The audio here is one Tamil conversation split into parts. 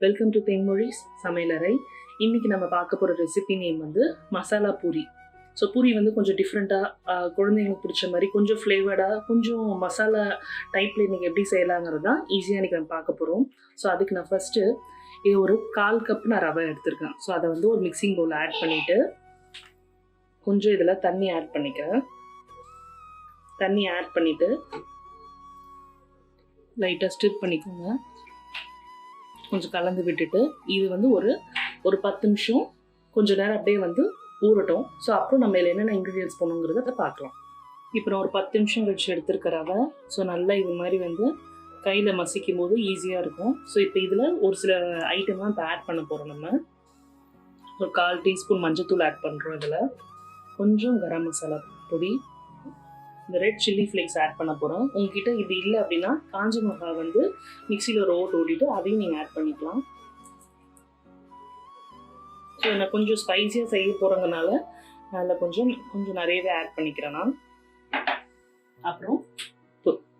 வெல்கம் டு தென்மொழிஸ் சமையலறை. இன்னைக்கு நம்ம பார்க்க போகிற ரெசிபி நேம் வந்து மசாலா பூரி. ஸோ பூரி வந்து கொஞ்சம் டிஃப்ரெண்ட்டாக குழந்தைங்களுக்கு பிடிச்ச மாதிரி கொஞ்சம் ஃப்ளேவர்டாக கொஞ்சம் மசாலா டைப்பில் இன்றைக்கி எப்படி செய்யலாங்கிறது தான் ஈஸியாக இன்றைக்கி நம்ம பார்க்க போகிறோம். ஸோ அதுக்கு நான் ஃபஸ்ட்டு இது ஒரு 1/4 கப் நான் ரவை எடுத்திருக்கேன். ஸோ அதை வந்து ஒரு மிக்சிங் பவுல் ஆட் பண்ணிவிட்டு கொஞ்சம் இதில் தண்ணி ஆட் பண்ணிக்கிறேன். தண்ணி ஆட் பண்ணிவிட்டு லைட்டாக ஸ்டிர் பண்ணிக்கோங்க. கொஞ்சம் கலந்து விட்டுட்டு இது வந்து ஒரு 10 நிமிஷம் கொஞ்சம் நேரம் அப்படியே வந்து ஊறட்டும். ஸோ அப்புறம் நம்ம இதில் என்னென்ன இன்க்ரீடியன்ஸ் போகணுங்கிறத பார்க்கலாம். இப்போ நான் ஒரு 10 நிமிஷம் கழிச்சு எடுத்துருக்க ரவை. ஸோ நல்லா இது மாதிரி வந்து கையில் மசிக்கும் போது ஈஸியாக இருக்கும். ஸோ இப்போ இதில் ஒரு சில ஐட்டம்லாம் இப்போ ஆட் பண்ண போகிறோம். நம்ம ஒரு 1/4 டீஸ்பூன் மஞ்சத்தூள் ஆட் பண்ணுறோம். இதில் கொஞ்சம் கரம் மசாலா பொடி, இந்த ரெட் சில்லி ஃப்ளேக்ஸ் ஆட் பண்ண போகிறோம். உங்ககிட்ட இது இல்லை அப்படின்னா காஞ்ச மிளகாய் வந்து மிக்சியில் ஒரு ஓட்டு ஓட்டிட்டு அதையும் நீங்கள் ஆட் பண்ணிக்கலாம். ஸோ நான் கொஞ்சம் ஸ்பைஸியாக செய்ய போகிறதுனால அதில் கொஞ்சம் நிறையவே ஆட் பண்ணிக்கிறேன் நான். அப்புறம்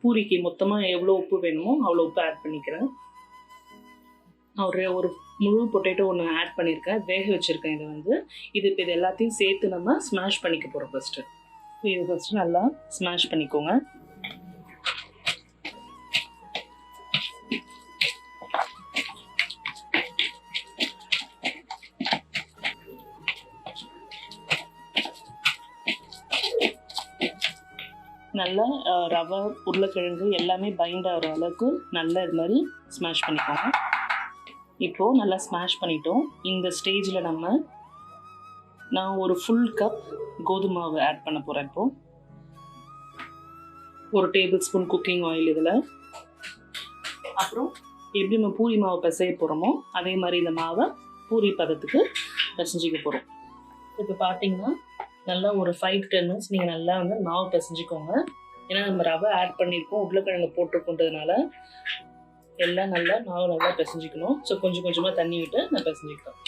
பூரிக்கு மொத்தமாக எவ்வளோ உப்பு வேணுமோ அவ்வளோ உப்பு ஆட் பண்ணிக்கிறேன். நான் ஒரு முழு பொட்டேட்டோ ஒன்று ஆட் பண்ணியிருக்கேன், வேக வச்சுருக்கேன். இது இப்போ இது எல்லாத்தையும் சேர்த்து நம்ம ஸ்மாஷ் பண்ணிக்க போகிறோம். இது ஃபஸ்ட்டு நல்லா ஸ்மாஷ் பண்ணிக்கோங்க. நல்லா ரவை உருளைக்கிழங்கு எல்லாமே பைண்ட் ஆகிற அளவுக்கு நல்லா இது மாதிரி ஸ்மாஷ் பண்ணிக்கோங்க. இப்போது நல்லா ஸ்மாஷ் பண்ணிட்டோம். இந்த ஸ்டேஜில் நான் ஒரு ஃபுல் கப் கோதுமை மாவு ஆட் பண்ண போகிறேன். இப்போது ஒரு டேபிள் ஸ்பூன் குக்கிங் ஆயில் இதில். அப்புறம் எப்படி நம்ம பூரி மாவு பிசைய போகிறோமோ அதே மாதிரி இந்த மாவை பூரி பதத்துக்கு பிசைஞ்சிக்க போகிறோம். இப்போ பார்த்தீங்கன்னா நல்லா ஒரு 5 to 10 minutes நீங்கள் நல்லா வந்து மாவு பிசைஞ்சிக்கோங்க. ஏன்னா நம்ம ரவை ஆட் பண்ணியிருக்கோம், உருளைக்கிழங்கு போட்டிருக்கோன்றதுனால எல்லாம் நல்லா மாவு நல்லா பிசைஞ்சிக்கணும். ஸோ கொஞ்சம் கொஞ்சமாக தண்ணி விட்டு நான் பிசைஞ்சிக்கிறேன்.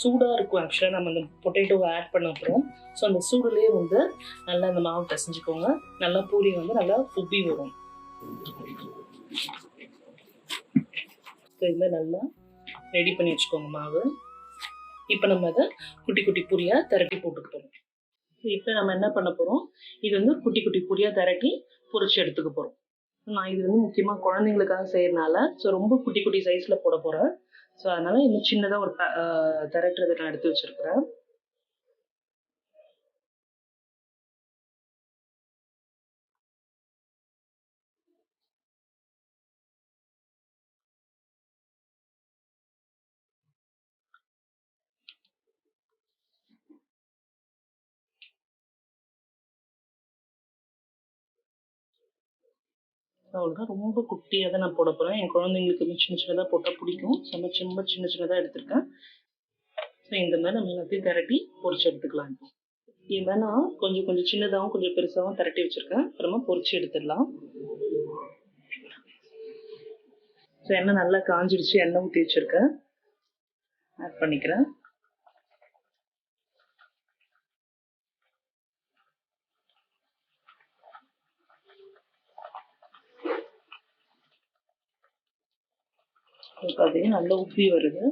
சூடாக இருக்கும் ஆக்சுவலாக நம்ம அந்த பொட்டேட்டோவை ஆட் பண்ண அப்புறம். ஸோ அந்த சூடுலேயே வந்து நல்லா அந்த மாவு பிசைஞ்சிக்கோங்க. நல்லா பூரி வந்து நல்லா உப்பி வரும். இதில் நல்லா ரெடி பண்ணி வச்சுக்கோங்க மாவு. இப்போ நம்ம அதை குட்டி குட்டி பூரியாக திரட்டி போட்டுக்கிட்டோம். இப்போ நம்ம என்ன பண்ண போகிறோம், இது வந்து குட்டி குட்டி பூரியாக திரட்டி பொரிச்சு எடுத்துக்க போகிறோம். நான் இது வந்து முக்கியமாக குழந்தைங்களுக்காக செய்யறதுனால ஸோ ரொம்ப குட்டி குட்டி சைஸில் போட போகிறேன். ஸோ அதனால் இன்னும் சின்னதாக ஒரு திரட்டுறதை நான் எடுத்து வச்சுருக்கிறேன். அவ்வளோதான், ரொம்ப குட்டியாக தான் நான் போட போகிறேன். என் குழந்தைங்களுக்கு சின்ன சின்னதாக போட்டால் பிடிக்கும். ஸோ நம்ம சின்ன சின்னதாக எடுத்துருக்கேன். ஸோ இந்த மாதிரி நம்ம எல்லாத்தையும் திரட்டி பொரிச்சு எடுத்துக்கலாம். இது மாதிரி நான் கொஞ்சம் சின்னதாகவும் கொஞ்சம் பெருசாகவும் திரட்டி வச்சுருக்கேன். அப்புறமா பொரிச்சு எடுத்துடலாம். ஸோ எண்ணெய் நல்லா காஞ்சிடுச்சு, எண்ணெய் ஊற்றி வச்சுருக்கேன், ஆட் பண்ணிக்கிறேன். பார்த்தீங்கன்னா நல்லா உப்பி வருது.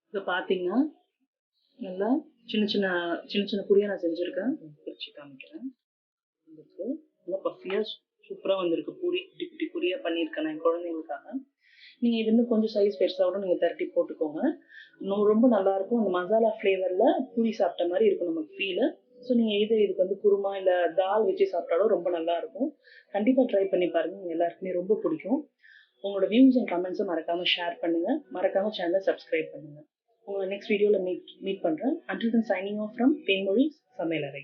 இப்போ பார்த்தீங்கன்னா நல்லா சின்ன சின்ன பொரியாக நான் செஞ்சுருக்கேன். பிரிச்சு காமிக்கிறேன். நல்லா பஃபியாக சூப்பராக வந்திருக்கு. பூரி குட்டி குட்டி பொரியாக பண்ணியிருக்கேன் நான் என் குழந்தைங்களுக்காக. நீங்கள் இது இன்னும் கொஞ்சம் சைஸ் பெருசாக கூட நீங்கள் திரட்டி போட்டுக்கோங்க. இன்னும் ரொம்ப நல்லாயிருக்கும். அந்த மசாலா ஃப்ளேவரில் பூரி சாப்பிட்ட மாதிரி இருக்கும் நமக்கு ஃபீலு. ஸோ நீங்கள் இதுக்கு வந்து குருமா இல்லை தால் வச்சு சாப்பிட்டாலும் ரொம்ப நல்லாயிருக்கும். கண்டிப்பாக ட்ரை பண்ணி பாருங்கள், உங்கள் எல்லாருக்குமே ரொம்ப பிடிக்கும். உங்களோட வியூஸ் அண்ட் கமெண்ட்ஸை மறக்காமல் ஷேர் பண்ணுங்கள். மறக்காமல் சேனலை சப்ஸ்கிரைப் பண்ணுங்கள். உங்களை நெக்ஸ்ட் வீடியோவில் மீட் பண்ணுறேன். Until then, signing off from தென்மொழி சமையலறை.